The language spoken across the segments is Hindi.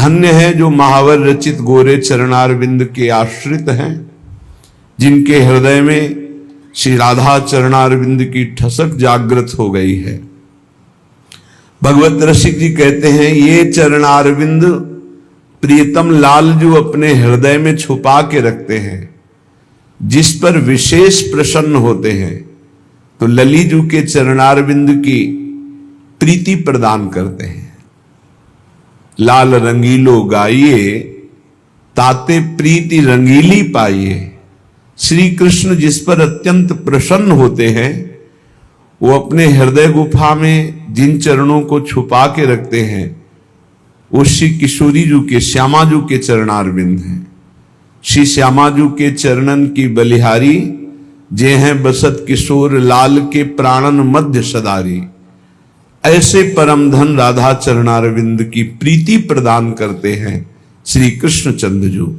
धन्य है जो महावर रचित गोरे चरणारविंद के आश्रित हैं, जिनके हृदय में श्री राधा चरणारविंद की ठसक जागृत हो गई है। भगवत रसिक जी कहते हैं, ये चरणारविंद प्रियतम लाल जो अपने हृदय में छुपा के रखते हैं, जिस पर विशेष प्रसन्न होते हैं, तो ललीजू के चरणारविंद की प्रीति प्रदान करते हैं। लाल रंगीलो गाइए, ताते प्रीति रंगीली पाइए। श्री कृष्ण जिस पर अत्यंत प्रसन्न होते हैं, वो अपने हृदय गुफा में जिन चरणों को छुपा के रखते हैं, वो श्री किशोरीजू के श्यामाजू के चरणारविंद हैं। श्री श्यामाजू के चरणन की बलिहारी, जे हैं बसत किशोर लाल के प्राणन मध्य सदारी। ऐसे परम धन राधा चरणारविंद की प्रीति प्रदान करते हैं श्री कृष्ण चंद्रजू।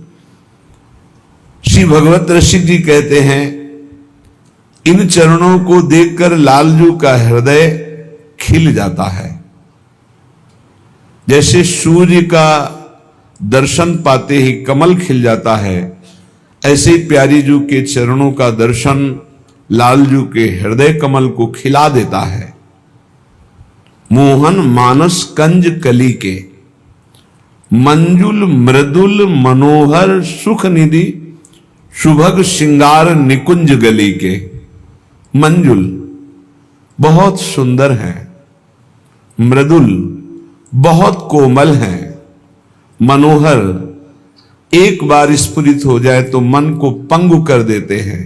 श्री भगवत रसिक जी कहते हैं, इन चरणों को देखकर लालजू का हृदय खिल जाता है। जैसे सूर्य का दर्शन पाते ही कमल खिल जाता है, ऐसे प्यारी जू के चरणों का दर्शन लालजू के हृदय कमल को खिला देता है। मोहन मानस कंज कली के, मंजुल मृदुल मनोहर सुख निधि, शुभग श्रृंगार निकुंज गली के। मंजुल बहुत सुंदर है, मृदुल बहुत कोमल है, मनोहर एक बार स्फुरित हो जाए तो मन को पंगु कर देते हैं,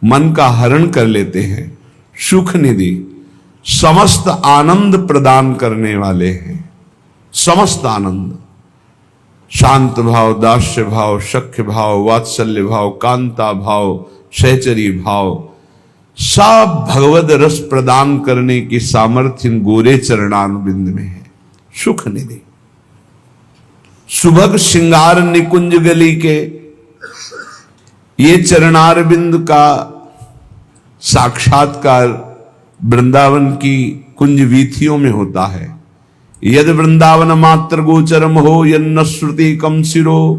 मन का हरण कर लेते हैं। सुख निधि समस्त आनंद प्रदान करने वाले हैं, समस्त आनंद, शांत भाव, दास्य भाव, सख्य भाव, वात्सल्य भाव, कांता भाव, सहचरी भाव, सब भगवद रस प्रदान करने की सामर्थ्य इन गोरे चरणारविंद में है। सुख निधि सुभग श्रृंगार निकुंज गली के, ये चरणारविंद का साक्षात्कार वृंदावन की कुंज वीथियों में होता है। यद वृंदावन मात्र गोचरम हो, यन्न श्रुति कम सिरो,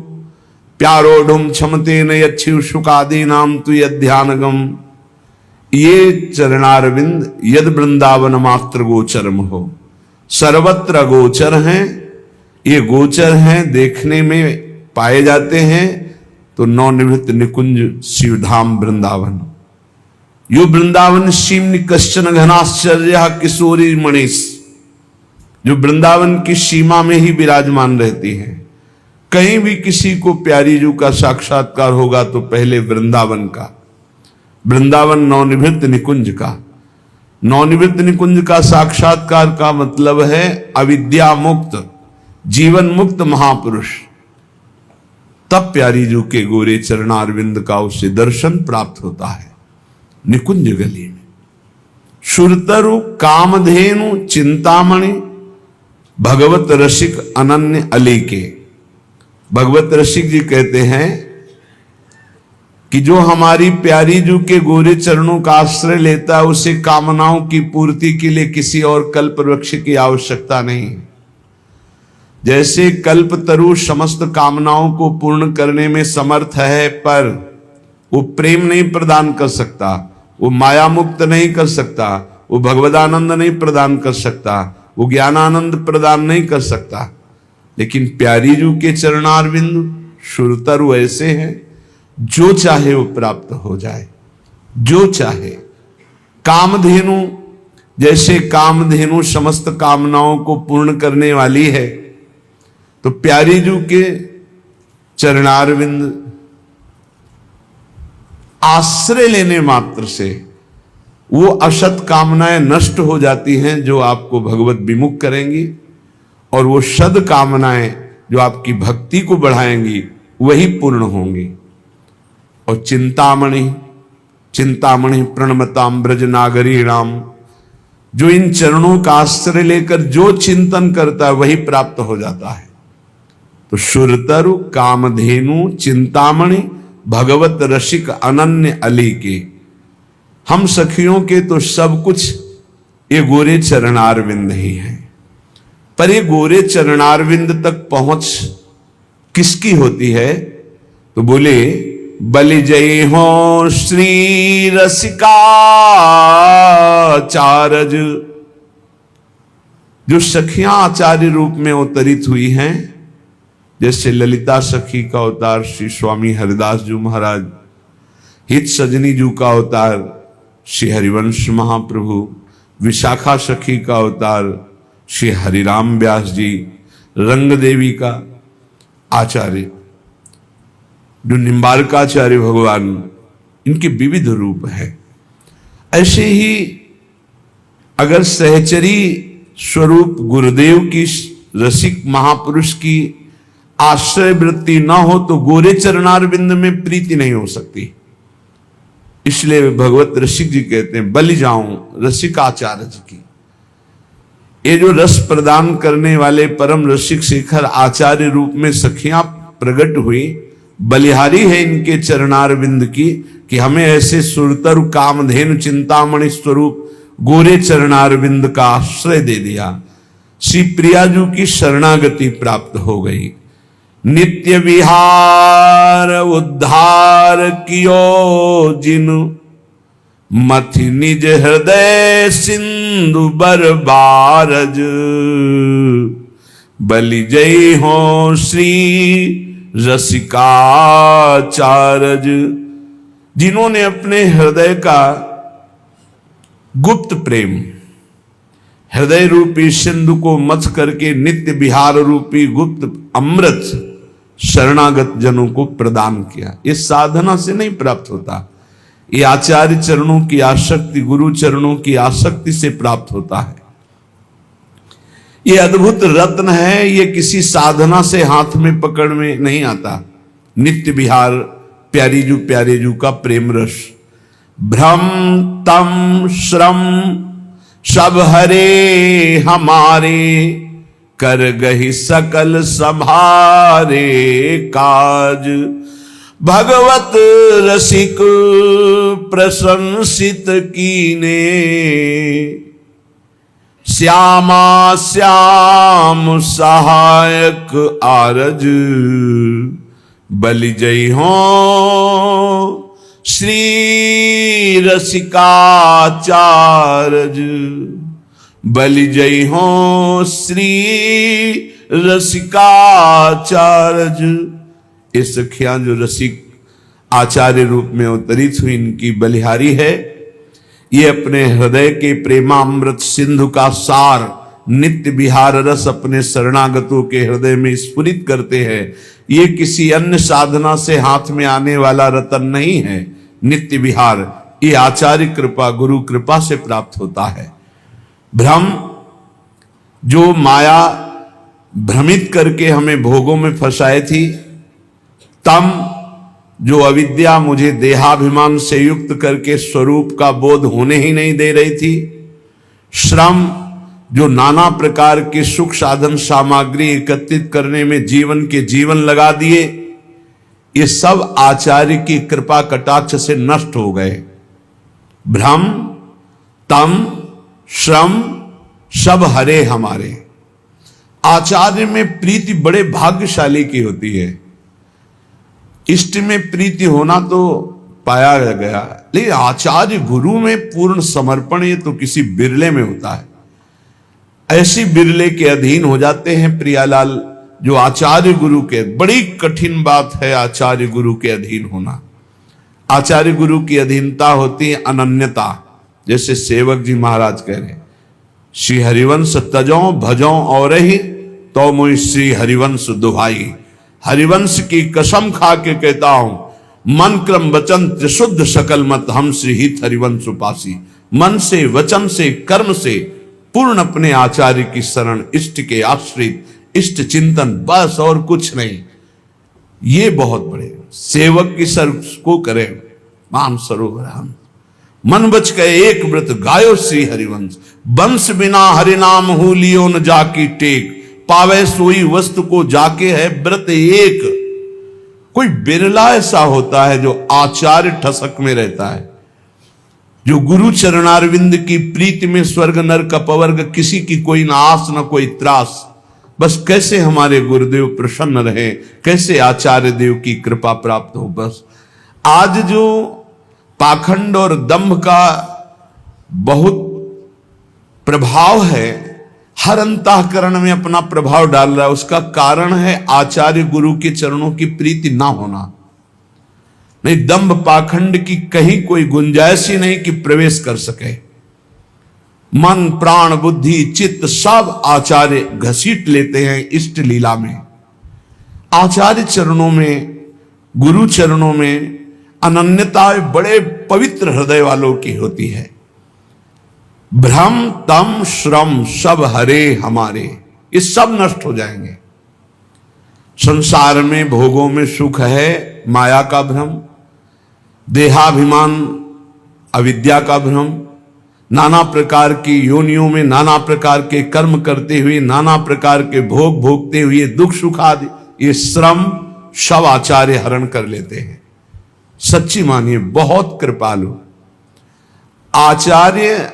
प्यारो ढुम क्षमते न यच्छिव शुकादि नाम तु यध्यानगम। ये चरणारविंद यद वृंदावन मात्र गोचरम हो, सर्वत्र गोचर हैं। ये गोचर हैं, देखने में पाए जाते हैं। तो नवनिवृत्त निकुंज शिवधाम वृंदावन, यो वृंदावन सीमनि कश्चन घनाश्चर्य किशोरी मणिस, जो वृंदावन की सीमा में ही विराजमान रहती है। कहीं भी किसी को प्यारी जू का साक्षात्कार होगा तो पहले वृंदावन का, वृंदावन नवनिवृत्त निकुंज का। नवनिवृत्त निकुंज का साक्षात्कार का मतलब है अविद्या मुक्त, जीवन मुक्त महापुरुष। तब प्यारी जू के गोरे चरणारविंद का उसे दर्शन प्राप्त होता है निकुंज गली में। सुरतरु कामधेनु चिंतामणि, भगवत रसिक अनन्य अली के। भगवत रसिक जी कहते हैं कि जो हमारी प्यारी जू के गोरे चरणों का आश्रय लेता है, उसे कामनाओं की पूर्ति के लिए किसी और कल्प वृक्ष की आवश्यकता नहीं। जैसे कल्प तरु समस्त कामनाओं को पूर्ण करने में समर्थ है, पर वो प्रेम नहीं प्रदान कर सकता, वो माया मुक्त नहीं कर सकता, वो भगवदानंद नहीं प्रदान कर सकता, वो ज्ञानानंद प्रदान नहीं कर सकता। लेकिन प्यारी जू के चरणारविंद सुरतरु ऐसे हैं, जो चाहे वो प्राप्त हो जाए, जो चाहे। कामधेनु, जैसे कामधेनु समस्त कामनाओं को पूर्ण करने वाली है, तो प्यारी जू के चरणारविंद आश्रय लेने मात्र से वो असत कामनाएं नष्ट हो जाती हैं जो आपको भगवत विमुख करेंगी, और वो सद कामनाएं जो आपकी भक्ति को बढ़ाएंगी वही पूर्ण होंगी। और चिंतामणि, चिंतामणि प्रणमताम ब्रज नागरी राम, जो इन चरणों का आश्रय लेकर जो चिंतन करता है वही प्राप्त हो जाता है। तो सुरतरु कामधेनु चिंतामणि भगवत रसिक अनन्य अली के, हम सखियों के तो सब कुछ ये गोरे चरणारविंद ही हैं। पर ये गोरे चरणारविंद तक पहुंच किसकी होती है? तो बोले बलि जय हो श्री रसिकाचार्य, जो सखियां आचार्य रूप में अवतरित हुई हैं, जैसे ललिता सखी का अवतार श्री स्वामी हरिदास जी महाराज, हित सजनी जी का अवतार श्री हरिवंश महाप्रभु, विशाखा सखी का अवतार श्री हरिराम व्यास जी, रंग देवी का आचार्य जो निम्बारकाचार्य भगवान, इनके विविध रूप है। ऐसे ही अगर सहचरी स्वरूप गुरुदेव की रसिक महापुरुष की आश्रय वृत्ति न हो तो गोरे चरणारविंद में प्रीति नहीं हो सकती। इसलिए भगवत रसिक जी कहते हैं बलि जाऊं रसिकाचार्य जी की। ये जो रस प्रदान करने वाले परम रसिक शेखर आचार्य रूप में सखियां प्रकट हुई, बलिहारी है इनके चरणारविंद की कि हमें ऐसे सुरतर कामधेनु चिंतामणि स्वरूप गोरे चरणारविंद का आश्रय दे दिया। श्री प्रियाजू की शरणागति प्राप्त हो गई। नित्य विहार उद्धार कियो जिनु, मथि निज हृदय सिंधु बरबारज, बलि जय हो श्री रसिकाचार्य, जिन्होंने अपने हृदय का गुप्त प्रेम, हृदय रूपी सिंधु को मथ करके नित्य विहार रूपी गुप्त अमृत शरणागत जनों को प्रदान किया। ये साधना से नहीं प्राप्त होता, ये आचार्य चरणों की आसक्ति, गुरु चरणों की आसक्ति से प्राप्त होता है। ये अद्भुत रत्न है, ये किसी साधना से हाथ में पकड़ में नहीं आता। नित्य विहार प्यारे जू का प्रेम रस, भ्रम तम श्रम सब हरे हमारे, कर गही सकल संभारे काज, भगवत रसिक प्रशंसित कीने, श्यामा श्याम सहायक आरज, बलि जय हो श्री रसिकाचार्य, बलि जय हो श्री रसिकाचार्य। ये सखियां जो रसिक आचार्य रूप में अवतरित हुई, इनकी बलिहारी है। ये अपने हृदय के प्रेमामृत सिंधु का सार नित्य विहार रस अपने शरणागतों के हृदय में स्फुरित करते हैं। ये किसी अन्य साधना से हाथ में आने वाला रतन नहीं है। नित्य विहार ये आचार्य कृपा, गुरु कृपा से प्राप्त होता है। भ्रम, जो माया भ्रमित करके हमें भोगों में फंसाए थी, तम, जो अविद्या मुझे देहाभिमान से युक्त करके स्वरूप का बोध होने ही नहीं दे रही थी, श्रम, जो नाना प्रकार के सुख साधन सामग्री एकत्रित करने में जीवन लगा दिए, ये सब आचार्य की कृपा कटाक्ष से नष्ट हो गए। भ्रम, तम, श्रम सब हरे हमारे। आचार्य में प्रीति बड़े भाग्यशाली की होती है। इष्ट में प्रीति होना तो पाया गया, लेकिन आचार्य गुरु में पूर्ण समर्पण ये तो किसी बिरले में होता है। ऐसी बिरले के अधीन हो जाते हैं प्रियालाल जो आचार्य गुरु के। बड़ी कठिन बात है आचार्य गुरु के अधीन होना। आचार्य गुरु की अधीनता होती है अनन्यता। जैसे सेवक जी महाराज कह रहे, श्री हरिवंश तजो भजो और ही तो मुझ श्री हरिवंश दुहाई। हरिवंश की कसम खा के कहता हूं, मन क्रम वचन त्रिशुद्ध सकल मत हम श्री हित हरिवंश उपासी। मन से, वचन से, कर्म से पूर्ण अपने आचार्य की शरण, इष्ट के आश्रित, इष्ट चिंतन, बस और कुछ नहीं। ये बहुत बड़े सेवक की सर को करे मान सरोवर हम। मन बच गए एक व्रत गायो श्री हरिवंश। वंश बिना हरिनाम हो लियो न जाकी टेक। पावे सोई वस्तु को जाके है व्रत एक। कोई बिरला ऐसा होता है जो आचार्य ठसक में रहता है, जो गुरु चरणारविंद की प्रीति में स्वर्ग नरक अपवर्ग किसी की कोई ना आस न कोई त्रास। बस कैसे हमारे गुरुदेव प्रसन्न रहे, कैसे आचार्य देव की कृपा प्राप्त हो। बस आज जो पाखंड और दंभ का बहुत प्रभाव है, हर अंतःकरण में अपना प्रभाव डाल रहा है, उसका कारण है आचार्य गुरु के चरणों की प्रीति ना होना। नहीं, दंभ पाखंड की कहीं कोई गुंजाइश ही नहीं कि प्रवेश कर सके। मन प्राण बुद्धि चित्त सब आचार्य घसीट लेते हैं इष्ट लीला में। आचार्य चरणों में, गुरु चरणों में अनन्यता बड़े पवित्र हृदय वालों की होती है। भ्रम तम श्रम सब हरे हमारे, ये सब नष्ट हो जाएंगे। संसार में भोगों में सुख है, माया का भ्रम, देहाभिमान अविद्या का भ्रम, नाना प्रकार की योनियों में नाना प्रकार के कर्म करते हुए, नाना प्रकार के भोग भोगते हुए दुख सुख आदि ये श्रम सब आचार्य हरण कर लेते हैं। सच्ची मानिए, बहुत कृपालु आचार्य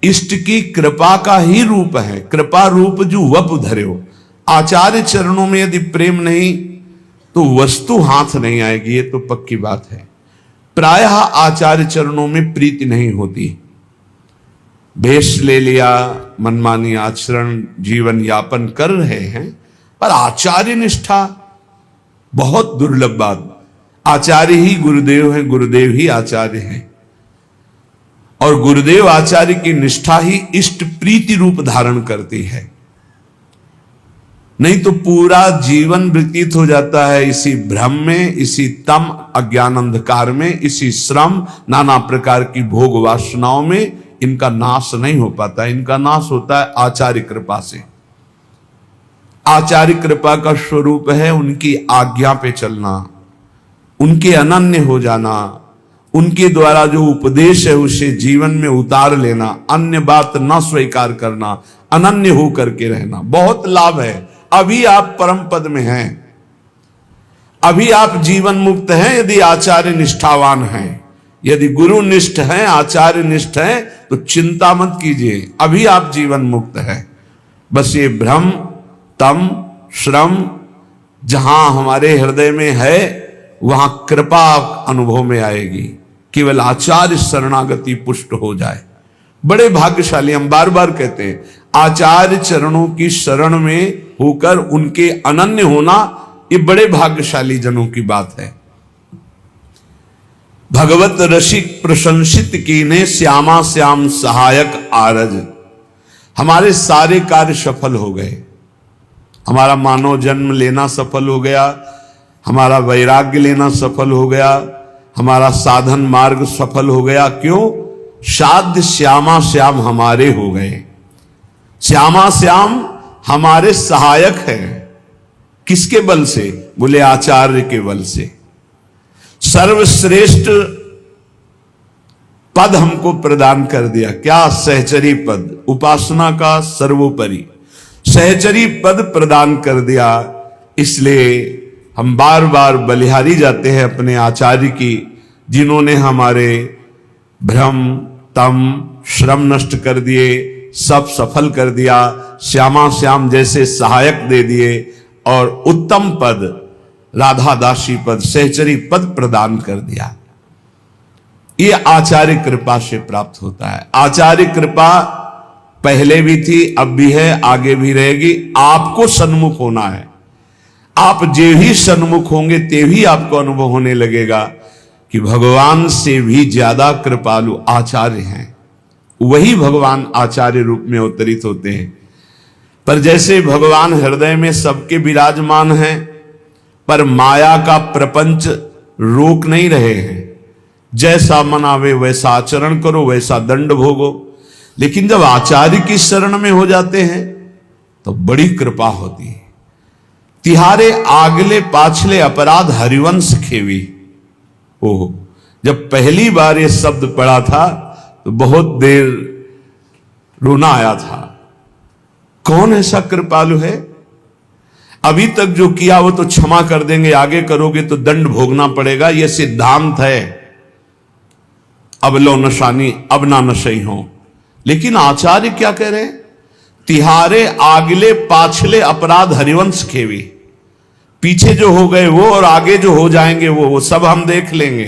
इष्ट की कृपा का ही रूप है। कृपा रूप जो वप धर्यो, आचार्य चरणों में यदि प्रेम नहीं तो वस्तु हाथ नहीं आएगी, ये तो पक्की बात है। प्रायः आचार्य चरणों में प्रीति नहीं होती। भेष ले लिया, मनमानी आचरण जीवन यापन कर रहे हैं, पर आचार्य निष्ठा बहुत दुर्लभ बात। आचार्य ही गुरुदेव है, गुरुदेव ही आचार्य है, और गुरुदेव आचार्य की निष्ठा ही इष्ट प्रीति रूप धारण करती है। नहीं तो पूरा जीवन व्यतीत हो जाता है इसी भ्रम में, इसी तम अज्ञान अंधकार में, इसी श्रम नाना प्रकार की भोग वासनाओं में। इनका नाश नहीं हो पाता, इनका नाश होता है आचार्य कृपा से। आचार्य कृपा का स्वरूप है उनकी आज्ञा पे चलना, उनके अनन्य हो जाना, उनके द्वारा जो उपदेश है उसे जीवन में उतार लेना, अन्य बात न स्वीकार करना, अनन्य हो करके रहना। बहुत लाभ है। अभी आप परम पद में हैं, अभी आप जीवन मुक्त हैं यदि आचार्य निष्ठावान हैं। यदि गुरु निष्ठ हैं, आचार्य निष्ठ हैं, तो चिंता मत कीजिए, अभी आप जीवन मुक्त हैं। बस ये भ्रम तम श्रम जहां हमारे हृदय में है वहां कृपा अनुभव में आएगी। केवल आचार्य शरणागति पुष्ट हो जाए, बड़े भाग्यशाली। हम बार बार कहते हैं आचार्य चरणों की शरण में होकर उनके अनन्य होना, ये बड़े भाग्यशाली जनों की बात है। भगवत रसिक प्रशंसित कीने श्यामा श्याम सहायक आरज। हमारे सारे कार्य सफल हो गए, हमारा मानव जन्म लेना सफल हो गया, हमारा वैराग्य लेना सफल हो गया, हमारा साधन मार्ग सफल हो गया। क्यों? साध्य श्यामा श्याम हमारे हो गए। श्यामा श्याम हमारे सहायक है। किसके बल से? बोले आचार्य के बल से। सर्वश्रेष्ठ पद हमको प्रदान कर दिया। क्या? सहचरी पद, उपासना का सर्वोपरि सहचरी पद प्रदान कर दिया। इसलिए हम बार बार बलिहारी जाते हैं अपने आचार्य की, जिन्होंने हमारे भ्रम तम श्रम नष्ट कर दिए, सब सफल कर दिया, श्यामा श्याम जैसे सहायक दे दिए और उत्तम पद राधा दासी पद सहचरी पद प्रदान कर दिया। ये आचार्य कृपा से प्राप्त होता है। आचार्य कृपा पहले भी थी, अब भी है, आगे भी रहेगी। आपको सन्मुख होना है। आप जे ही सन्मुख होंगे ते भी आपको अनुभव होने लगेगा कि भगवान से भी ज्यादा कृपालु आचार्य हैं। वही भगवान आचार्य रूप में अवतरित होते हैं। पर जैसे भगवान हृदय में सबके विराजमान हैं, पर माया का प्रपंच रोक नहीं रहे हैं। जैसा मनावे वैसा आचरण करो, वैसा दंड भोगो। लेकिन जब आचार्य की शरण में हो जाते हैं तो बड़ी कृपा होती है। तिहारे आगले पाछले अपराध हरिवंश खेवी। ओह, जब पहली बार ये शब्द पढ़ा था तो बहुत देर रोना आया था। कौन ऐसा कृपालु है? अभी तक जो किया वो तो क्षमा कर देंगे, आगे करोगे तो दंड भोगना पड़ेगा। यह सिद्धांत है। अब लो नशानी अब ना नशई हो। लेकिन आचार्य क्या कह रहे हैं? तिहारे आगले पाछले अपराध हरिवंश खेवी। पीछे जो हो गए वो और आगे जो हो जाएंगे वो सब हम देख लेंगे,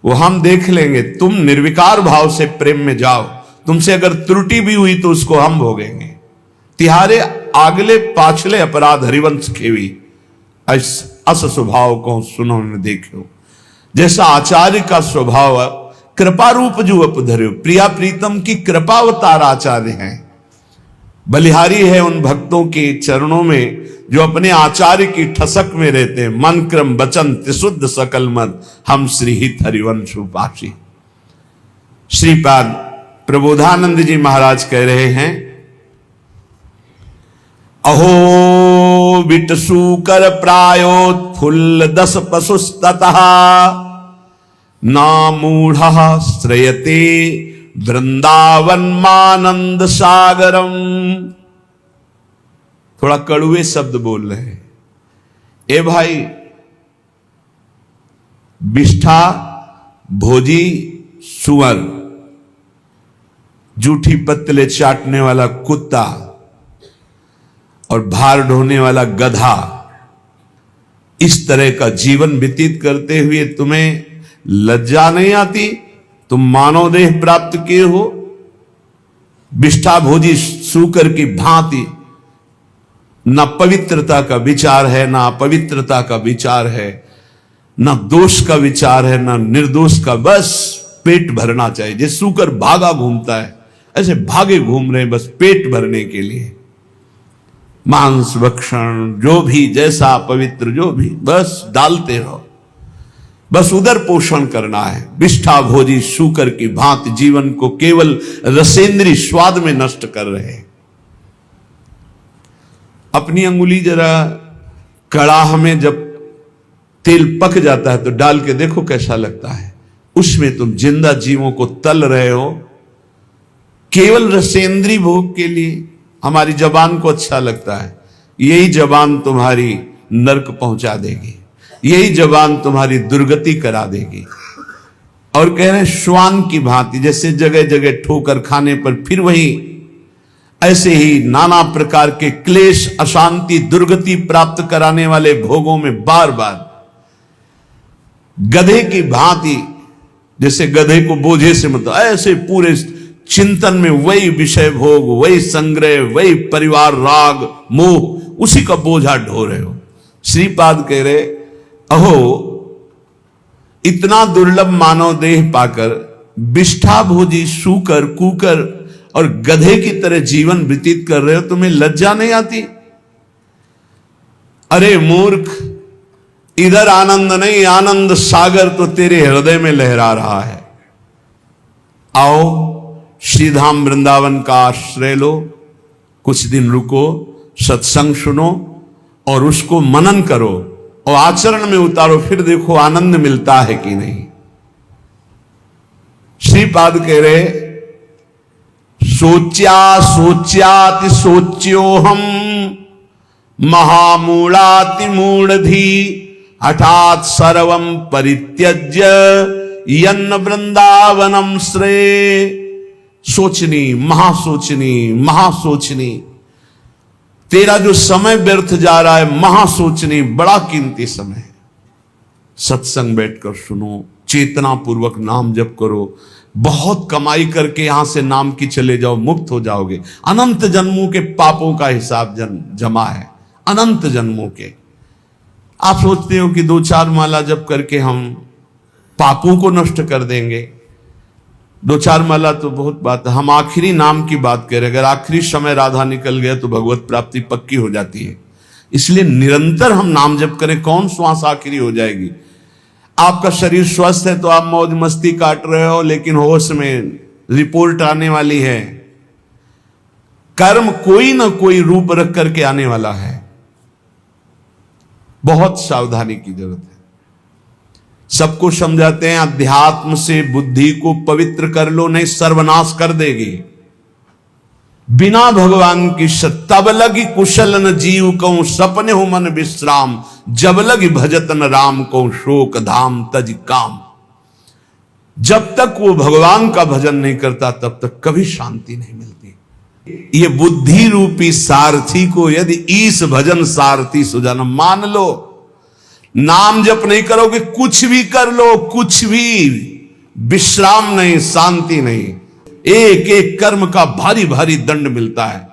वो हम देख लेंगे। तुम निर्विकार भाव से प्रेम में जाओ, तुमसे अगर त्रुटि भी हुई तो उसको हम भोगेंगे। तिहारे आगले पाछले अपराध हरिवंश खेवी, अस स्वभाव को सुनो न देखो। जैसा आचार्य का स्वभाव कृपा रूप जो अपधर्यो, प्रिया प्रीतम की कृपावतार आचार्य हैं। बलिहारी है उन भक्तों के चरणों में जो अपने आचार्य की ठसक में रहते हैं। मन क्रम वचन त्रिशुद्ध सकल मद, हम श्री हित हरिवंश उपासी। श्रीपाद प्रबोधानंद जी महाराज कह रहे हैं, अहो विटसु कर प्रायोत्फुल्ल दस पशुस्ततः, नामूढ़ श्रयते वृंदावन मानंद सागरम। थोड़ा कड़ुए शब्द बोल रहे हैं। ए भाई, बिष्ठा भोजी सुअर, जूठी पत्तले चाटने वाला कुत्ता और भार ढोने वाला गधा, इस तरह का जीवन व्यतीत करते हुए तुम्हें लज्जा नहीं आती? तुम मानव देह प्राप्त किए हो, विष्ठा भोजी सूकर की भांति न पवित्रता का विचार है, ना अपवित्रता का विचार है, ना दोष का विचार है, ना निर्दोष का। बस पेट भरना चाहिए। जैसे सूकर भागा घूमता है, ऐसे भागे घूम रहे हैं बस पेट भरने के लिए। मांस भक्षण जो भी, जैसा पवित्र जो भी, बस डालते रहो, बस उदर पोषण करना है। विष्ठा भोजी सूकर की भांति जीवन को केवल रसेंद्री स्वाद में नष्ट कर रहे हैं। अपनी अंगुली जरा कड़ाह में जब तेल पक जाता है तो डाल के देखो कैसा लगता है। उसमें तुम जिंदा जीवों को तल रहे हो केवल रसेंद्री भोग के लिए। हमारी जबान को अच्छा लगता है, यही जबान तुम्हारी नरक पहुंचा देगी, यही जबान तुम्हारी दुर्गति करा देगी। और कह रहे हैं श्वान की भांति, जैसे जगह जगह ठोकर खाने पर फिर वही, ऐसे ही नाना प्रकार के क्लेश, अशांति, दुर्गति प्राप्त कराने वाले भोगों में बार बार गधे की भांति, जैसे गधे को बोझे से मतलब ऐसे पूरे चिंतन में वही विषय भोग, वही संग्रह, वही परिवार राग मोह, उसी का बोझा ढो रहे हो। श्रीपाद कह रहे, अहो इतना दुर्लभ मानव देह पाकर विष्ठा भोजी सूकर, कुकर और गधे की तरह जीवन व्यतीत कर रहे हो, तुम्हें लज्जा नहीं आती? अरे मूर्ख, इधर आनंद नहीं, आनंद सागर तो तेरे हृदय में लहरा रहा है। आओ श्रीधाम वृंदावन का आश्रय लो, कुछ दिन रुको, सत्संग सुनो और उसको मनन करो और आचरण में उतारो, फिर देखो आनंद मिलता है कि नहीं। श्रीपाद कह रहे, सोच्या सोच्याति सोच्यो हम महामूढ़ाति मूढ़धी, हठात सर्वम परित्यज्य यन्न वृंदावनम श्रेय। सोचनी, महासोचनी, महासोचनी, तेरा जो समय व्यर्थ जा रहा है, महासोचनी, बड़ा कीमती समय है। सत्संग बैठकर सुनो, चेतना पूर्वक नाम जप करो, बहुत कमाई करके यहां से नाम की चले जाओ, मुक्त हो जाओगे। अनंत जन्मों के पापों का हिसाब जमा है, अनंत जन्मों के। आप सोचते हो कि 2-4 माला जप करके हम पापों को नष्ट कर देंगे। 2-4 माला तो बहुत बात है, हम आखिरी नाम की बात करें। अगर आखिरी समय राधा निकल गया तो भगवत प्राप्ति पक्की हो जाती है। इसलिए निरंतर हम नाम जप करें, कौन श्वास आखिरी हो जाएगी। आपका शरीर स्वस्थ है तो आप मौज मस्ती काट रहे हो, लेकिन होश में रिपोर्ट आने वाली है। कर्म कोई ना कोई रूप रख करके आने वाला है, बहुत सावधानी की जरूरत है। सबको समझाते हैं अध्यात्म से बुद्धि को पवित्र कर लो, नहीं सर्वनाश कर देगी। बिना भगवान की तब लगी कुशल न जीव कहूं, सपने हो मन विश्राम, जब लगी भजत न राम कहूं, शोक धाम तज काम। जब तक वो भगवान का भजन नहीं करता तब तक कभी शांति नहीं मिलती। ये बुद्धि रूपी सारथी को यदि ईस भजन सारथी सुजन मान लो, नाम जप नहीं करोगे, कुछ भी कर लो, कुछ भी विश्राम नहीं, शांति नहीं, एक एक कर्म का भारी भारी दंड मिलता है।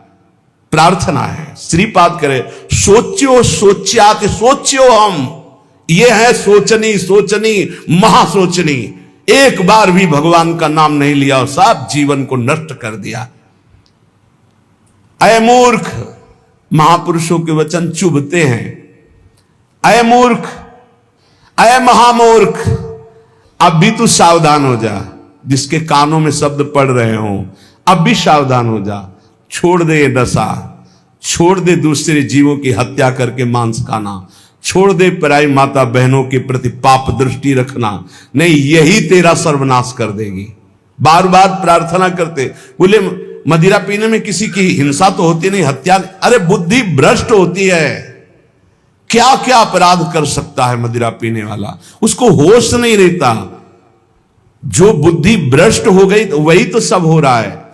प्रार्थना है श्रीपाद करे, सोच्यो सोच्याति सोच्यो हम, ये है सोचनी सोचनी महासोचनी। एक बार भी भगवान का नाम नहीं लिया और सब जीवन को नष्ट कर दिया। अय मूर्ख, महापुरुषों के वचन चुभते हैं। अय मूर्ख, अय महामूर्ख, अब भी तू सावधान हो जा। जिसके कानों में शब्द पड़ रहे हो, अब भी सावधान हो जा। छोड़ दे ये दशा, छोड़ दे दूसरे जीवों की हत्या करके मांस खाना, छोड़ दे पराई माता बहनों के प्रति पाप दृष्टि रखना, नहीं यही तेरा सर्वनाश कर देगी। बार बार प्रार्थना करते, बोले मदिरा पीने में किसी की हिंसा तो होती नहीं, हत्या, अरे बुद्धि भ्रष्ट होती है। क्या क्या अपराध कर सकता है मदिरा पीने वाला, उसको होश नहीं रहता। जो बुद्धि भ्रष्ट हो गई तो वही तो सब हो रहा है।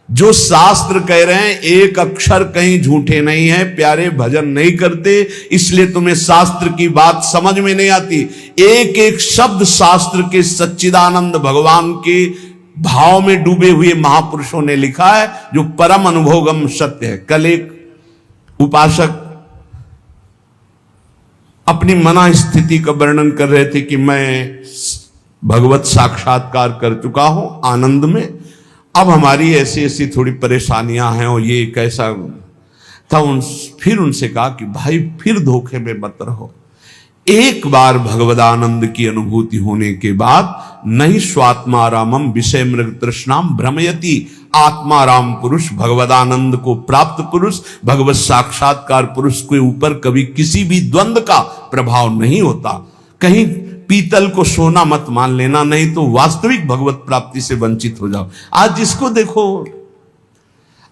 जो शास्त्र कह रहे हैं एक अक्षर कहीं झूठे नहीं है, प्यारे भजन नहीं करते, इसलिए तुम्हें शास्त्र की बात समझ में नहीं आती। एक एक शब्द शास्त्र के सच्चिदानंद भगवान के भाव में डूबे हुए महापुरुषों ने लिखा है, जो परम अनुभवगम सत्य है। कल एक उपासक अपनी मना स्थिति का वर्णन कर रहे थे कि मैं भगवत साक्षात्कार कर चुका हूं आनंद में, अब हमारी ऐसी ऐसी थोड़ी परेशानियां हैं और ये कैसा था। फिर उनसे कहा कि भाई फिर धोखे में मत रहो। एक बार भगवदानंद की अनुभूति होने के बाद नहीं स्वात्मारामम विषय मृग तृष्णाम भ्रमयति, आत्माराम पुरुष, भगवदानंद को प्राप्त पुरुष, भगवत साक्षात्कार पुरुष के ऊपर कभी किसी भी द्वंद्व का प्रभाव नहीं होता। कहीं पीतल को सोना मत मान लेना, नहीं तो वास्तविक भगवत प्राप्ति से वंचित हो जाओ। आज जिसको देखो,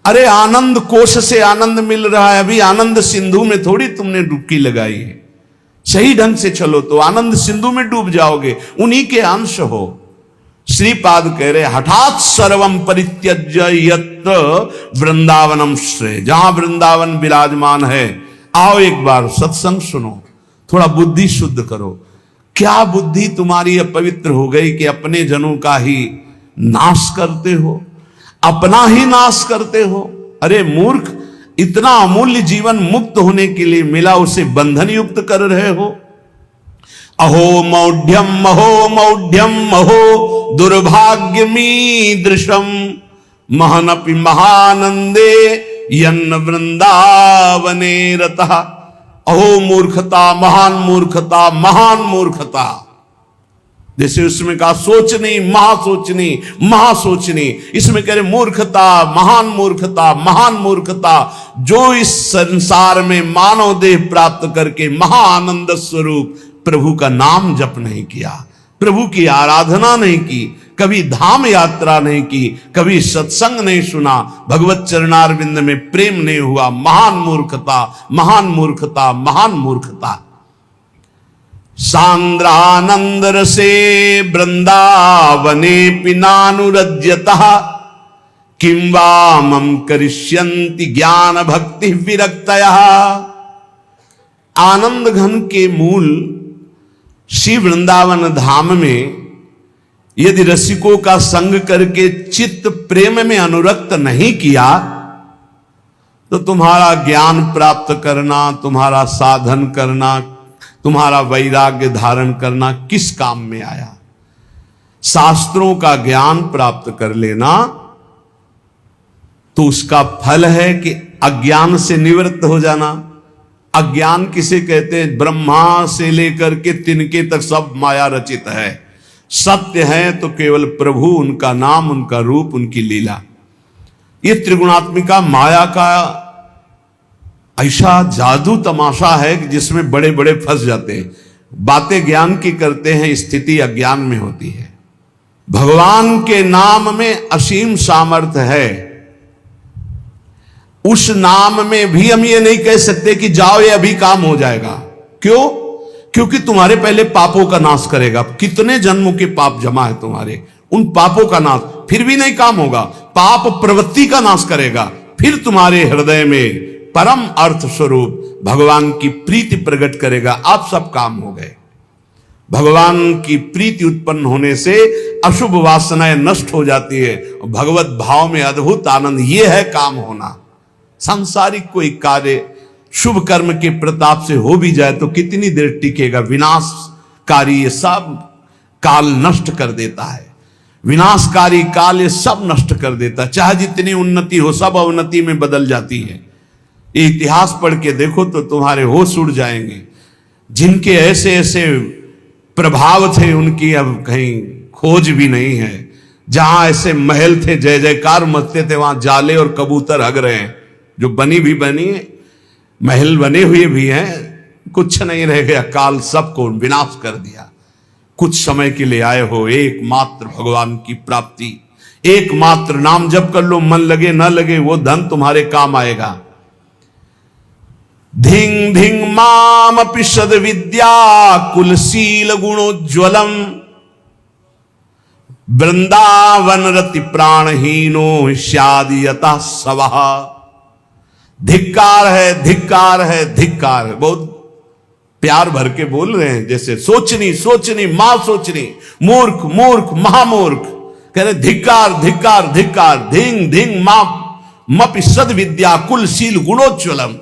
अरे आनंद कोश से आनंद मिल रहा है, अभी आनंद सिंधु में थोड़ी तुमने डुबकी लगाई है। सही ढंग से चलो तो आनंद सिंधु में डूब जाओगे, उन्हीं के अंश हो। श्रीपाद कह रहे हठात सर्वम परित्यज्य यत्र वृंदावनम श्रेय, जहां वृंदावन विराजमान है, आओ एक बार सत्संग सुनो, थोड़ा बुद्धि शुद्ध करो। क्या बुद्धि तुम्हारी अपवित्र हो गई कि अपने जनों का ही नाश करते हो, अपना ही नाश करते हो। अरे मूर्ख, इतना अमूल्य जीवन मुक्त होने के लिए मिला, उसे बंधन युक्त कर रहे हो। अहो मौढ़्यम अहो मौढ़्यम अहो दुर्भाग्यमीदृशम महनपि महानंदे यन्न वृंदावने रतः। अहो मूर्खता, महान मूर्खता, महान मूर्खता। जैसे उसमें कहा सोचनी महासोचनी महासोचनी, इसमें कह रहे मूर्खता, महान मूर्खता, महान मूर्खता। जो इस संसार में मानव देह प्राप्त करके महाआनंद स्वरूप प्रभु का नाम जप नहीं किया, प्रभु की आराधना नहीं की, कभी धाम यात्रा नहीं की, कभी सत्संग नहीं सुना, भगवत चरणारविंद में प्रेम नहीं हुआ, महान मूर्खता, महान मूर्खता, महान मूर्खता। सांद्रानंद रसे वृंदावने पिनानुरज्यतः किं वा मम करिष्यन्ति ज्ञान भक्ति विरक्तयः। आनंद घन के मूल श्री वृंदावन धाम में यदि रसिकों का संग करके चित्त प्रेम में अनुरक्त नहीं किया, तो तुम्हारा ज्ञान प्राप्त करना, तुम्हारा साधन करना, तुम्हारा वैराग्य धारण करना किस काम में आया। शास्त्रों का ज्ञान प्राप्त कर लेना तो उसका फल है कि अज्ञान से निवृत्त हो जाना। अज्ञान किसे कहते हैं? ब्रह्मा से लेकर के तिनके तक सब माया रचित है। सत्य है तो केवल प्रभु, उनका नाम, उनका रूप, उनकी लीला। ये त्रिगुणात्मिका माया का ऐसा जादू तमाशा है कि जिसमें बड़े बड़े फंस जाते हैं। बातें ज्ञान की करते हैं, स्थिति अज्ञान में होती है। भगवान के नाम में असीम सामर्थ्य है। उस नाम में भी हम ये नहीं कह सकते कि जाओ ये अभी काम हो जाएगा। क्यों? क्योंकि तुम्हारे पहले पापों का नाश करेगा। कितने जन्मों के पाप जमा है तुम्हारे, उन पापों का नाश, फिर भी नहीं काम होगा। पाप प्रवृत्ति का नाश करेगा, फिर तुम्हारे हृदय में परम अर्थ स्वरूप भगवान की प्रीति प्रकट करेगा, आप सब काम हो गए। भगवान की प्रीति उत्पन्न होने से अशुभ वासनाएं नष्ट हो जाती है, भगवत भाव में अद्भुत आनंद, यह है काम होना। सांसारिक कोई कार्य शुभ कर्म के प्रताप से हो भी जाए तो कितनी देर टिकेगा, विनाशकारी ये सब काल नष्ट कर देता है। विनाशकारी काल ये सब नष्ट कर देता है, चाहे जितनी उन्नति हो सब अवनति में बदल जाती है। ये इतिहास पढ़ के देखो तो तुम्हारे होश उड़ जाएंगे। जिनके ऐसे ऐसे प्रभाव थे उनकी अब कहीं खोज भी नहीं है। जहां ऐसे महल थे जय जयकार मचते थे, वहां जाले और कबूतर हग रहे हैं। जो बनी भी बनी है, महल बने हुए भी हैं, कुछ नहीं रह गया, काल सबको विनाश कर दिया। कुछ समय के लिए आए हो, एकमात्र भगवान की प्राप्ति, एकमात्र नाम जप कर लो, मन लगे न लगे वो धन तुम्हारे काम आएगा। धिंग धिंग माम पिशद विद्या कुलशील गुणोज्वलम वृंदावन रति प्राणहीनो स्यादियता सवः। धिक्कार है, धिक्कार है, धिक्कार है। बहुत प्यार भर के बोल रहे हैं, जैसे सोचनी सोचनी मां सोचनी, मूर्ख मूर्ख महामूर्ख। कह रहे धिक्कार धिक्कार धिक्कार, धिंग धिंग मां मपि सद विद्या कुलशील गुणोज्वलम।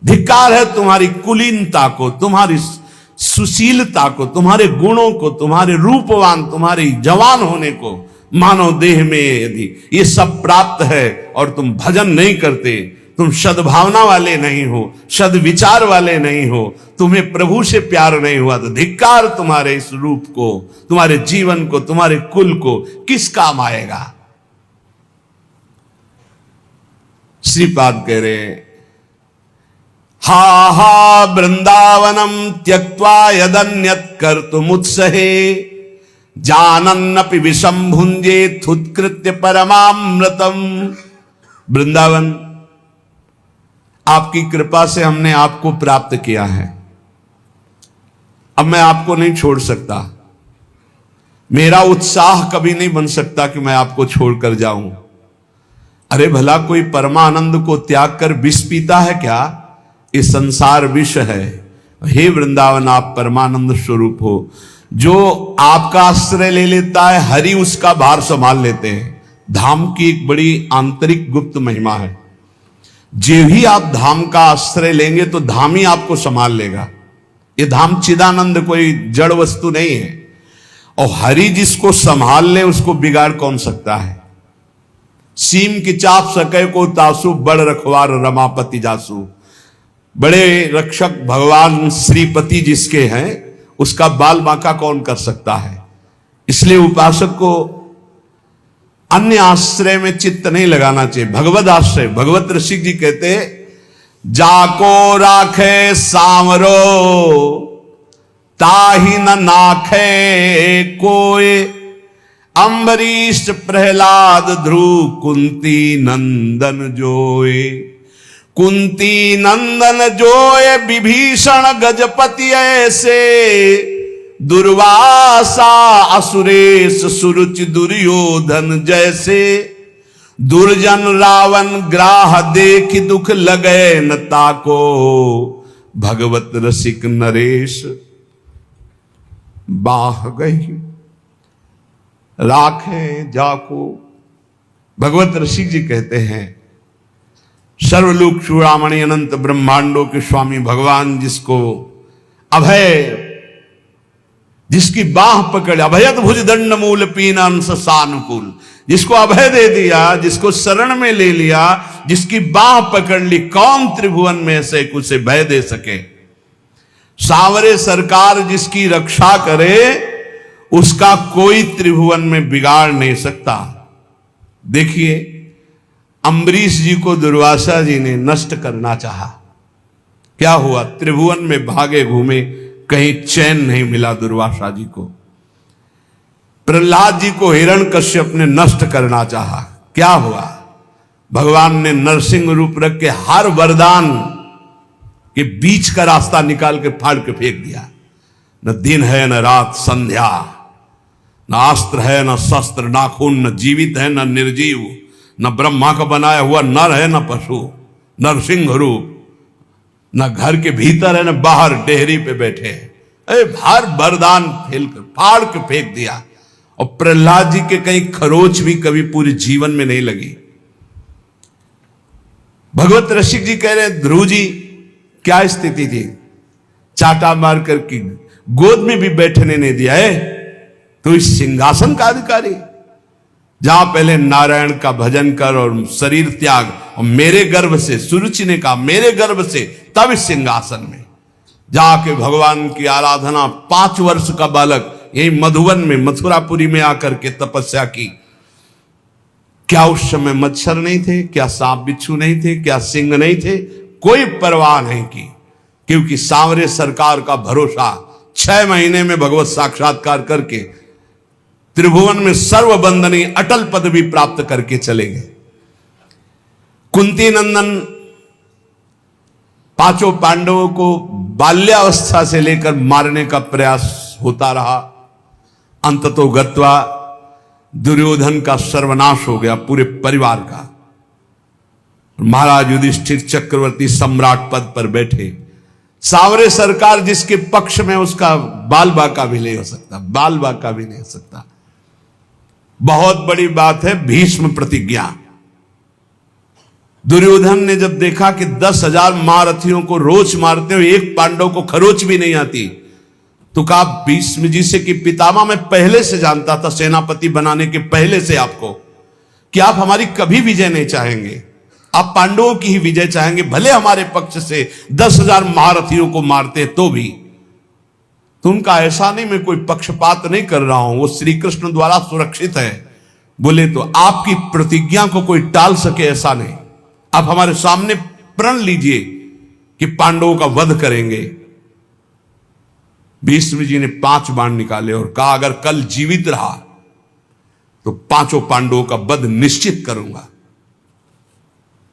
धिक्कार है तुम्हारी कुलीनता को, तुम्हारी सुशीलता को, तुम्हारे गुणों को, तुम्हारे रूपवान, तुम्हारे जवान होने को। मानव देह में यदि ये सब प्राप्त है और तुम भजन नहीं करते, तुम सद्भावना वाले नहीं हो, सद्विचार वाले नहीं हो, तुम्हें प्रभु से प्यार नहीं हुआ, तो धिक्कार तुम्हारे इस रूप को, तुम्हारे जीवन को, तुम्हारे कुल को किस काम आएगा। श्रीपाद कह रहे हैं, हा हा वृंदावनम त्यक्त्वा यदन्यत् कर्तुमुत्सहे जानन्नपि विषम भुंजेत् उत्कृत्य परमामृतम। वृंदावन आपकी कृपा से हमने आपको प्राप्त किया है, अब मैं आपको नहीं छोड़ सकता। मेरा उत्साह कभी नहीं बन सकता कि मैं आपको छोड़कर जाऊं। अरे भला कोई परमानंद को त्याग कर विष पीता है क्या? इस संसार विष है। हे वृंदावन आप परमानंद स्वरूप हो। जो आपका आश्रय ले लेता है, हरि उसका भार संभाल लेते हैं। धाम की एक बड़ी आंतरिक गुप्त महिमा है। जो ही आप धाम का आश्रय लेंगे तो धाम ही आपको संभाल लेगा। ये धाम चिदानंद कोई जड़ वस्तु नहीं है, और हरि जिसको संभाल ले उसको बिगाड़ कौन सकता है। सीम की चाप सके को तासु, बड़ रखवार रमापति जासु। बड़े रक्षक भगवान श्रीपति जिसके हैं उसका बाल बांका कौन कर सकता है। इसलिए उपासक को अन्य आश्रय में चित्त नहीं लगाना चाहिए, भगवत आश्रय। भगवत ऋषि जी कहते जाको राखे सामरो ताहि न नाखे कोय। अम्बरीश प्रहलाद ध्रुव कुंती नंदन जोए। कुंती नंदन जोए विभीषण गजपति ऐसे। दुर्वासा असुरेश सुरुचि दुर्योधन जैसे। दुर्जन रावण ग्राह देख दुख लगे न ताको। भगवत रसिक नरेश बाह गई राखे जाको। भगवत ऋषि जी कहते हैं सर्वलोक चूड़ामणि अनंत ब्रह्मांडों के स्वामी भगवान जिसको अभय, जिसकी बाह पकड़, अभयत भुज दंड मूल पीन सानुकूल, जिसको अभय दे दिया, जिसको शरण में ले लिया, जिसकी बाह पकड़ ली, कौन त्रिभुवन में से कुछ भय दे सके। सांवरे सरकार जिसकी रक्षा करे उसका कोई त्रिभुवन में बिगाड़ नहीं सकता। देखिए अम्बरीश जी को दुर्वासा जी ने नष्ट करना चाहा, क्या हुआ? त्रिभुवन में भागे घूमे, कहीं चैन नहीं मिला दुर्वासा जी को। प्रहलाद जी को हिरण्यकश्यप ने नष्ट करना चाहा, क्या हुआ? भगवान ने नरसिंह रूप रख के हर वरदान के बीच का रास्ता निकाल के फाड़ के फेंक दिया। न दिन है न रात संध्या, न अस्त्र है न शस्त्र, न खून, न जीवित है न निर्जीव, न ब्रह्मा का बनाया हुआ नर है, न पशु, नरसिंह रूप, न घर के भीतर है न बाहर डेहरी पे बैठे हैं। अरे भार वरदान फेल कर फाड़ के फेंक दिया। और प्रहलाद जी के कहीं खरोच भी कभी पूरे जीवन में नहीं लगी। भगवत रसिक जी कह रहे ध्रुव जी क्या स्थिति थी, चाटा मार करके गोद में भी बैठने नहीं दिया है, तो इस सिंहासन का अधिकारी, जहां पहले नारायण का भजन कर और शरीर त्याग, और मेरे गर्भ से, सुरुचि ने कहा मेरे गर्भ से, तब इस सिंहासन में जाके भगवान की आराधना, 5 वर्ष का बालक यही मधुवन में, मथुरापुरी में आकर के तपस्या की। क्या उस समय मच्छर नहीं थे, क्या सांप बिच्छू नहीं थे, क्या सिंह नहीं थे, कोई परवाह नहीं की, क्योंकि सांवरे सरकार का भरोसा 6 महीने में भगवत साक्षात्कार करके त्रिभुवन में सर्वबंदनी अटल पदवी प्राप्त करके चले गए। कुंती नंदन 5 पांडवों को बाल्यावस्था से लेकर मारने का प्रयास होता रहा। अंततो गत्वा दुर्योधन का सर्वनाश हो गया, पूरे परिवार का। महाराज युधिष्ठिर चक्रवर्ती सम्राट पद पर बैठे। सांवरे सरकार जिसके पक्ष में, उसका बाल बाका भी नहीं हो सकता, बाल बाका भी नहीं हो सकता। बहुत बड़ी बात है भीष्म प्रतिज्ञा। दुर्योधन ने जब देखा कि 10,000 महारथियों को रोज मारते हो, एक पांडव को खरोच भी नहीं आती, तो कहा भीष्म जी से कि पितामह मैं पहले से जानता था, सेनापति बनाने के पहले से आपको, कि आप हमारी कभी विजय नहीं चाहेंगे, आप पांडवों की ही विजय चाहेंगे, भले हमारे पक्ष से 10,000 महारथियों को मारते तो भी। तो उनका ऐसा नहीं, मैं कोई पक्षपात नहीं कर रहा हूं, वो श्री कृष्ण द्वारा सुरक्षित है। बोले तो आपकी प्रतिज्ञा को कोई टाल सके ऐसा नहीं, आप हमारे सामने प्रण लीजिए कि पांडवों का वध करेंगे। भीष्म जी ने 5 बाण निकाले और कहा अगर कल जीवित रहा तो 5 पांडवों का वध निश्चित करूंगा।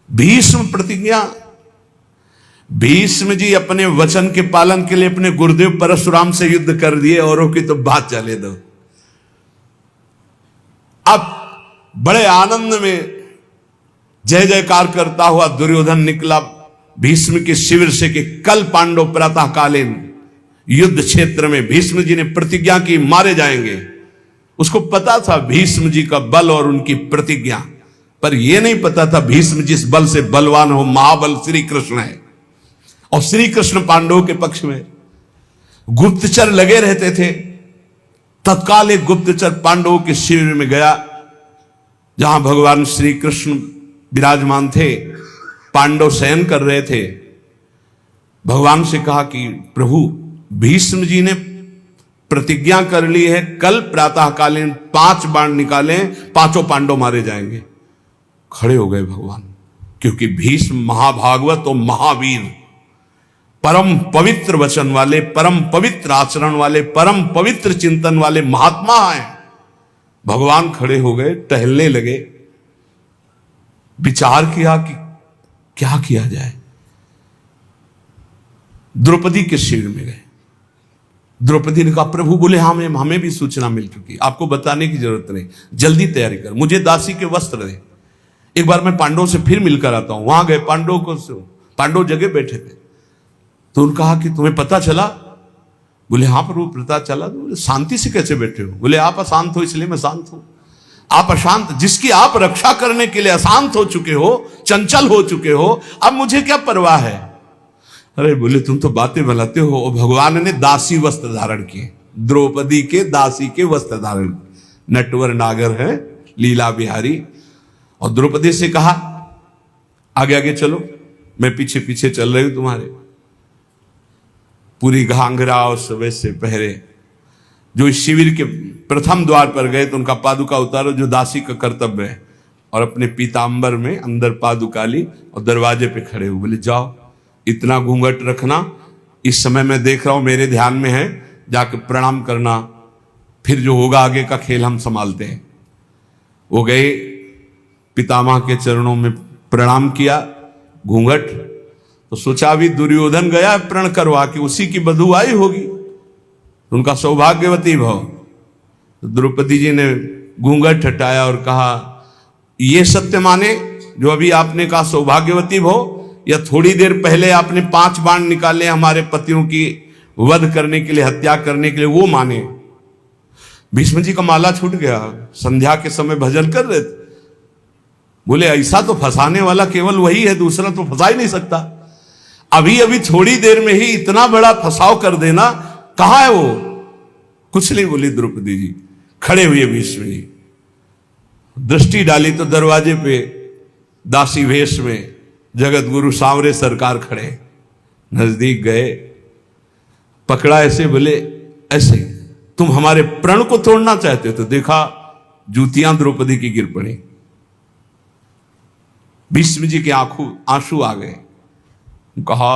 भीष्म प्रतिज्ञा। भीष्म जी अपने वचन के पालन के लिए अपने गुरुदेव परशुराम से युद्ध कर दिए, औरों की तो बात चले दो। अब बड़े आनंद में जय जयकार करता हुआ दुर्योधन निकला भीष्म के शिविर से कि कल पांडव प्रातःकालीन युद्ध क्षेत्र में, भीष्म जी ने प्रतिज्ञा की मारे जाएंगे। उसको पता था भीष्म जी का बल और उनकी प्रतिज्ञा, पर यह नहीं पता था भीष्म जिस बल से बलवान हो, महाबल श्री कृष्ण है, और श्री कृष्ण पांडवों के पक्ष में। गुप्तचर लगे रहते थे। तत्काल एक गुप्तचर पांडवों के शिविर में गया, जहां भगवान श्री कृष्ण विराजमान थे, पांडव शयन कर रहे थे। भगवान से कहा कि प्रभु भीष्म जी ने प्रतिज्ञा कर ली है, कल प्रातःकालीन 5 बाण निकालें, 5 पांडव मारे जाएंगे। खड़े हो गए भगवान, क्योंकि भीष्म महाभागवत और महावीर, परम पवित्र वचन वाले, परम पवित्र आचरण वाले, परम पवित्र चिंतन वाले महात्मा हैं। भगवान खड़े हो गए, टहलने लगे, विचार किया कि क्या किया जाए। द्रौपदी के शिविर में गए। द्रौपदी ने कहा प्रभु, बोले हाँ हमें भी सूचना मिल चुकी, आपको बताने की जरूरत नहीं, जल्दी तैयारी कर, मुझे दासी के वस्त्र दे, एक बार मैं पांडवों से फिर मिलकर आता हूं। वहां गए, पांडव जगह बैठे थे। तो उन्होंने कहा कि तुम्हें पता चला? बोले हाँ प्रभु पता चला। तो बोले शांति से कैसे बैठे हो? बोले आप अशांत हो इसलिए मैं शांत हूं। आप अशांत, जिसकी आप रक्षा करने के लिए अशांत हो चुके हो, चंचल हो चुके हो, अब मुझे क्या परवाह है? अरे बोले तुम तो बातें बनाते हो। और भगवान ने दासी वस्त्र धारण किए, द्रौपदी के दासी के वस्त्र धारण, नटवर नागर है लीला बिहारी। और द्रौपदी से कहा आगे आगे चलो, मैं पीछे पीछे चल रही हूं तुम्हारे। पूरी घाघरा और सब से पहरे। जो इस शिविर के प्रथम द्वार पर गए तो उनका पादुका उतारो, जो दासी का कर्तव्य है, और अपने पीतांबर में अंदर पादुका ली और दरवाजे पे खड़े हुए। बोले जाओ, इतना घूंघट रखना, इस समय मैं देख रहा हूं मेरे ध्यान में है, जाकर प्रणाम करना, फिर जो होगा आगे का खेल हम संभालते हैं। वो गए, पितामह के चरणों में प्रणाम किया, घूंघट। तो सोचा अभी दुर्योधन गया प्रण करवा के, उसी की बधू आई होगी, उनका सौभाग्यवती भव। तो द्रौपदी जी ने घूंघट हटाया और कहा ये सत्य माने जो अभी आपने कहा सौभाग्यवती भो, या थोड़ी देर पहले आपने 5 बाण निकाले हमारे पतियों की वध करने के लिए, हत्या करने के लिए, वो माने। भीष्म जी का माला छूट गया, संध्या के समय भजन कर रहे थे, बोले ऐसा तो फंसाने वाला केवल वही है, दूसरा तो फंसा ही नहीं सकता। अभी अभी थोड़ी देर में ही इतना बड़ा फंसाव कर देना, कहां है वो? कुछ नहीं बोली द्रौपदी जी। खड़े हुए भीष्म जी, दृष्टि डाली तो दरवाजे पे दासी वेश में जगत गुरु सांवरे सरकार खड़े। नजदीक गए, पकड़ा ऐसे, बोले ऐसे तुम हमारे प्रण को तोड़ना चाहते हो? तो देखा जूतियां द्रौपदी की गिर पड़ी। भीष्म जी के आंसू आ गए। कहा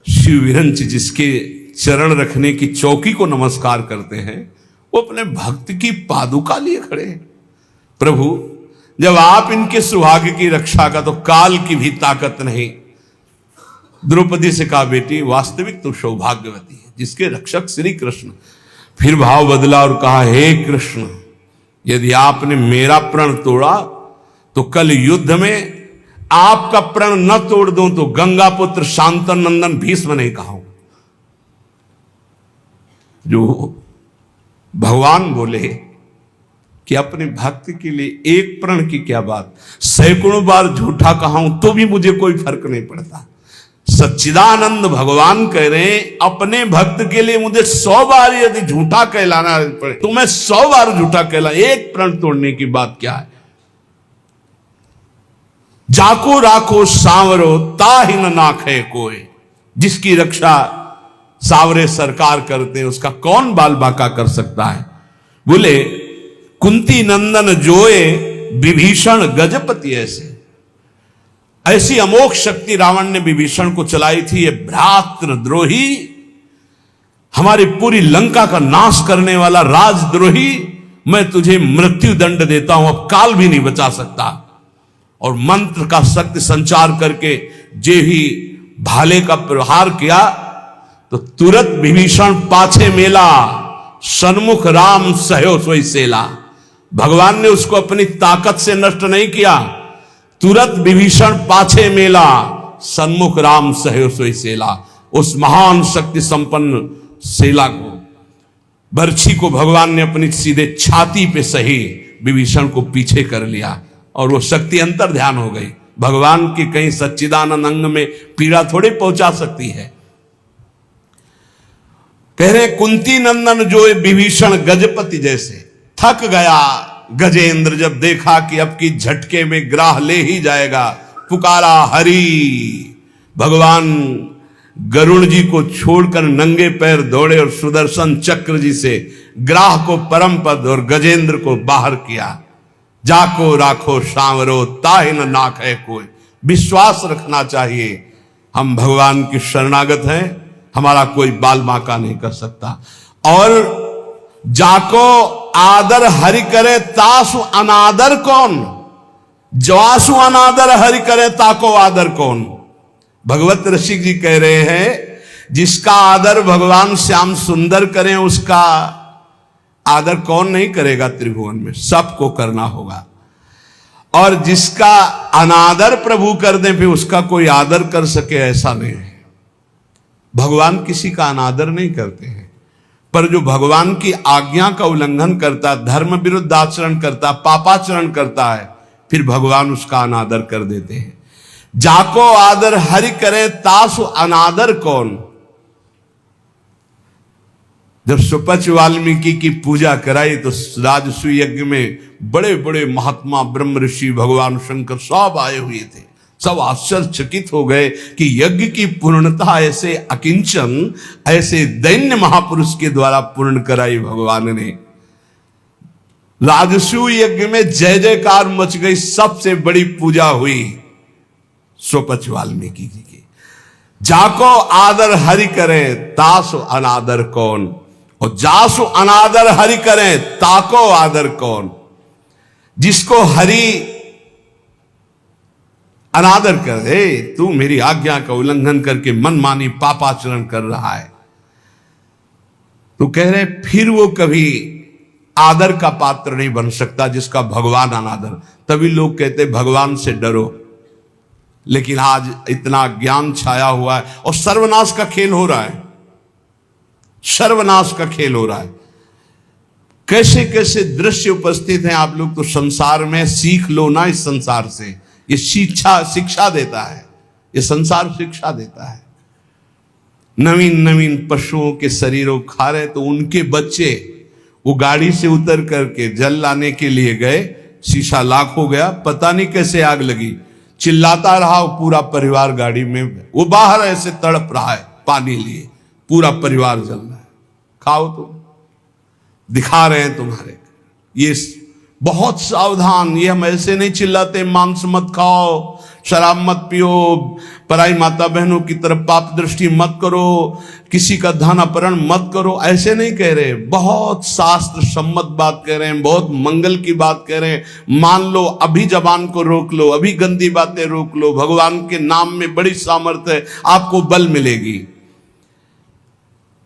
शिव विरंच जिसके चरण रखने की चौकी को नमस्कार करते हैं, वो अपने भक्त की पादुका लिए खड़े हैं। प्रभु जब आप इनके सुहाग की रक्षा का तो काल की भी ताकत नहीं। द्रौपदी से कहा बेटी वास्तविक तो सौभाग्यवती है जिसके रक्षक श्री कृष्ण। फिर भाव बदला और कहा हे कृष्ण, यदि आपने मेरा प्रण तोड़ा तो कल युद्ध में आपका प्रण न तोड़ दूं तो गंगा पुत्र शांतन नंदन भीष्म नहीं कहा। जो भगवान बोले कि अपने भक्त के लिए एक प्रण की क्या बात, सैकड़ों बार झूठा कहाऊं तो भी मुझे कोई फर्क नहीं पड़ता। सच्चिदानंद भगवान कह रहे हैं अपने भक्त के लिए मुझे 100 बार यदि झूठा कहलाना पड़े तो मैं 100 बार झूठा कहला, एक प्रण तोड़ने की बात क्या है। जाको राखो सांवरो ताहि न नाखे कोई, जिसकी रक्षा सांवरे सरकार करते हैं उसका कौन बाल बाका कर सकता है। बोले कुंती नंदन जोए विभीषण गजपति ऐसी अमोघ शक्ति रावण ने विभीषण को चलाई थी। ये भ्रातृद्रोही, हमारी पूरी लंका का नाश करने वाला राजद्रोही, मैं तुझे मृत्यु दंड देता हूं, अब काल भी नहीं बचा सकता। और मंत्र का शक्ति संचार करके जे ही भाले का प्रहार किया तो तुरंत विभीषण पाछे मेला, सन्मुख राम सहयो सोई सेला। भगवान ने उसको अपनी ताकत से नष्ट नहीं किया, तुरंत विभीषण पाछे मेला, सन्मुख राम सहयो सोई सेला। उस महान शक्ति संपन्न सेला को, बर्छी को भगवान ने अपनी सीधे छाती पे सही विभीषण को पीछे कर लिया और वो शक्ति अंतर ध्यान हो गई। भगवान की कहीं सच्चिदानंद अंग में पीड़ा थोड़ी पहुंचा सकती है। कह रहे कुंती नंदन जो विभीषण गजपति जैसे। थक गया गजेंद्र जब देखा कि अब की झटके में ग्राह ले ही जाएगा, पुकारा हरि। भगवान गरुण जी को छोड़कर नंगे पैर दौड़े और सुदर्शन चक्र जी से ग्राह को परम पद और गजेंद्र को बाहर किया। जाको राखो सांवरो ताहि न नाखे कोई। विश्वास रखना चाहिए, हम भगवान की शरणागत हैं, हमारा कोई बाल बांका नहीं कर सकता। और जाको आदर हरि करे तासु अनादर कौन, जवासु अनादर हरि करे ताको आदर कौन। भगवत ऋषि जी कह रहे हैं जिसका आदर भगवान श्याम सुंदर करें उसका आदर कौन नहीं करेगा त्रिभुवन में, सबको करना होगा। और जिसका अनादर प्रभु कर दे फिर उसका कोई आदर कर सके ऐसा नहीं है। भगवान किसी का अनादर नहीं करते हैं, पर जो भगवान की आज्ञा का उल्लंघन करता, धर्म विरुद्ध आचरण करता, पापाचरण करता है, फिर भगवान उसका अनादर कर देते हैं। जाको आदर हरि करे तासु अनादर कौन। जब सुपच वाल्मीकि की पूजा कराई तो राजसु यज्ञ में बड़े बड़े महात्मा ब्रह्म ऋषि भगवान शंकर सब आए हुए थे। सब आश्चर्यचकित हो गए कि यज्ञ की पूर्णता ऐसे अकिंचन, ऐसे दैन्य महापुरुष के द्वारा पूर्ण कराई भगवान ने। राजसु यज्ञ में जय जयकार मच गई, सबसे बड़ी पूजा हुई सुपच वाल्मीकि जी की। जाको आदर हरि करे तासु अनादर कौन, और जासु अनादर हरि करे ताको आदर कौन। जिसको हरि अनादर कर दे, तू मेरी आज्ञा का उल्लंघन करके मनमानी पापाचरण कर रहा है, तो कह रहे फिर वो कभी आदर का पात्र नहीं बन सकता जिसका भगवान अनादर। तभी लोग कहते भगवान से डरो। लेकिन आज इतना ज्ञान छाया हुआ है और सर्वनाश का खेल हो रहा है, सर्वनाश का खेल हो रहा है। कैसे कैसे दृश्य उपस्थित हैं। आप लोग तो संसार में सीख लो ना, इस संसार से। ये शिक्षा देता है, ये संसार शिक्षा देता है। नवीन नवीन पशुओं के शरीरों खा रहे तो उनके बच्चे वो गाड़ी से उतर करके जल लाने के लिए गए, शीशा लाख हो गया, पता नहीं कैसे आग लगी, चिल्लाता रहा पूरा परिवार गाड़ी में, वो बाहर ऐसे तड़प रहा है पानी लिए, पूरा परिवार जल रहा है। खाओ तो दिखा रहे हैं तुम्हारे। ये बहुत सावधान, ये हम ऐसे नहीं चिल्लाते मांस मत खाओ, शराब मत पियो, पराई माता बहनों की तरफ पाप दृष्टि मत करो, किसी का धन अपहरण मत करो, ऐसे नहीं कह रहे। बहुत शास्त्र सम्मत बात कह रहे हैं, बहुत मंगल की बात कह रहे हैं। मान लो, अभी जबान को रोक लो, अभी गंदी बातें रोक लो। भगवान के नाम में बड़ी सामर्थ्य है, आपको बल मिलेगी।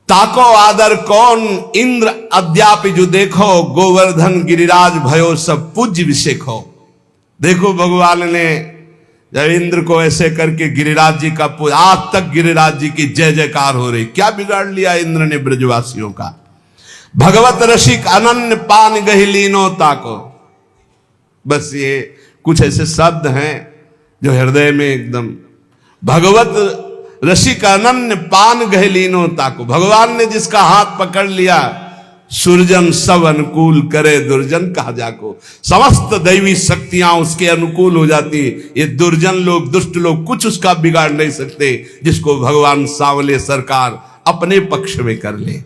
ताको आदर कौन इंद्र अद्यापि जो देखो, गोवर्धन गिरिराज भयो सब पूज्य विषेखो। देखो भगवान ने जब इंद्र को ऐसे करके गिरिराज जी का आज तक गिरिराज जी की जय जयकार हो रही। क्या बिगाड़ लिया इंद्र ने ब्रजवासियों का। भगवत रसिक अनन्य पान गहिलीनो ताको। बस ये कुछ ऐसे शब्द हैं जो हृदय में एकदम, भगवत रसिक अनन्य पान गहलीनो ताको। भगवान ने जिसका हाथ पकड़ लिया, सुरजन सब अनुकूल करे दुर्जन कहा जाको। समस्त दैवी शक्तियां उसके अनुकूल हो जाती। ये दुर्जन लोग, दुष्ट लोग कुछ उसका बिगाड़ नहीं सकते, जिसको भगवान सांवले सरकार अपने पक्ष में कर ले।